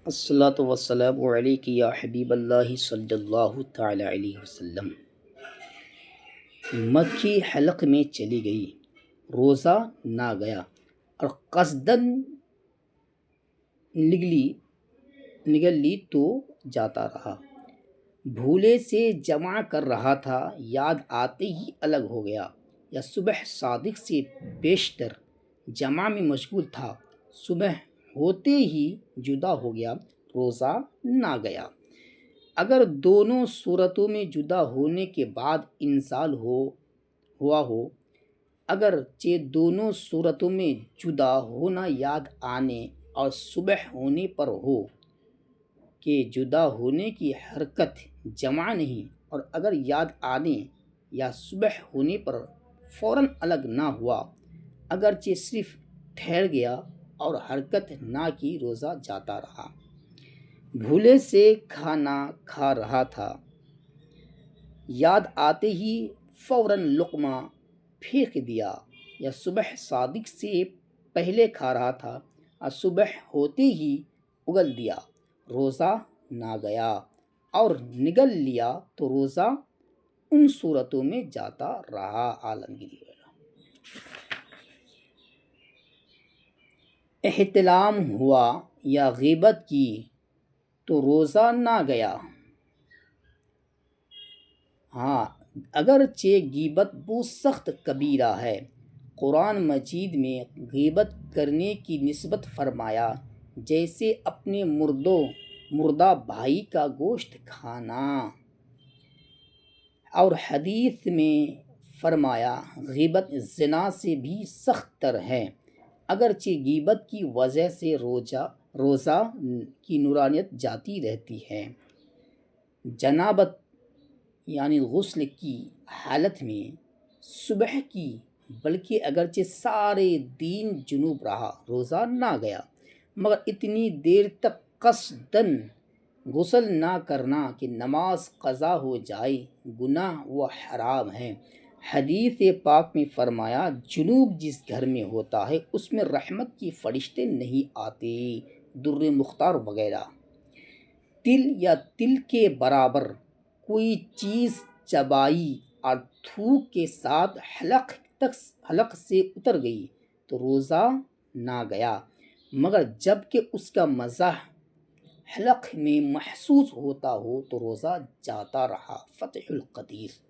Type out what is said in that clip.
الصلاۃ والسلام علیک یا حبیب اللہ صلی اللہ تعالی علیہ وسلم۔ مکھی حلق میں چلی گئی، روزہ نہ گیا، اور قصدن نگل لی تو جاتا رہا۔ بھولے سے جمع کر رہا تھا، یاد آتے ہی الگ ہو گیا، یا صبح صادق سے بیشتر جمع میں مشغول تھا، صبح ہوتے ہی جدا ہو گیا، روزہ نہ گیا۔ اگر دونوں صورتوں میں جدا ہونے کے بعد انزال ہوا ہو، اگرچہ دونوں صورتوں میں جدا ہونا یاد آنے اور صبح ہونے پر ہو کہ جدا ہونے کی حرکت جمع نہیں، اور اگر یاد آنے یا صبح ہونے پر فوراً الگ نہ ہوا، اگرچہ صرف ٹھہر گیا اور حرکت نہ کی، روزہ جاتا رہا۔ بھولے سے کھانا کھا رہا تھا، یاد آتے ہی فوراً لقمہ پھینک دیا، یا صبح صادق سے پہلے کھا رہا تھا اور صبح ہوتے ہی اگل دیا، روزہ نہ گیا، اور نگل لیا تو روزہ ان صورتوں میں جاتا رہا۔ عالمگیری احتلام ہوا یا غیبت کی تو روزہ نہ گیا۔ ہاں، اگرچہ غیبت بہت سخت کبیرہ ہے، قرآن مجید میں غیبت کرنے کی نسبت فرمایا جیسے اپنے مردہ بھائی کا گوشت کھانا، اور حدیث میں فرمایا غیبت زنا سے بھی سخت تر ہے۔ اگرچہ غیبت کی وجہ سے روزہ کی نورانیت جاتی رہتی ہے، جنابت یعنی غسل کی حالت میں صبح کی، بلکہ اگرچہ سارے دن جنوب رہا، روزہ نہ گیا، مگر اتنی دیر تک قصدن غسل نہ کرنا کہ نماز قضا ہو جائے، گناہ و حرام ہے۔ حدیث پاک میں فرمایا جنوب جس گھر میں ہوتا ہے اس میں رحمت کے فرشتے نہیں آتے۔ در مختار وغیرہ۔ تل یا تل کے برابر کوئی چیز چبائی اور تھوک کے ساتھ حلق سے اتر گئی تو روزہ نہ گیا، مگر جب کہ اس کا مزہ حلق میں محسوس ہوتا ہو تو روزہ جاتا رہا۔ فتح القدیر۔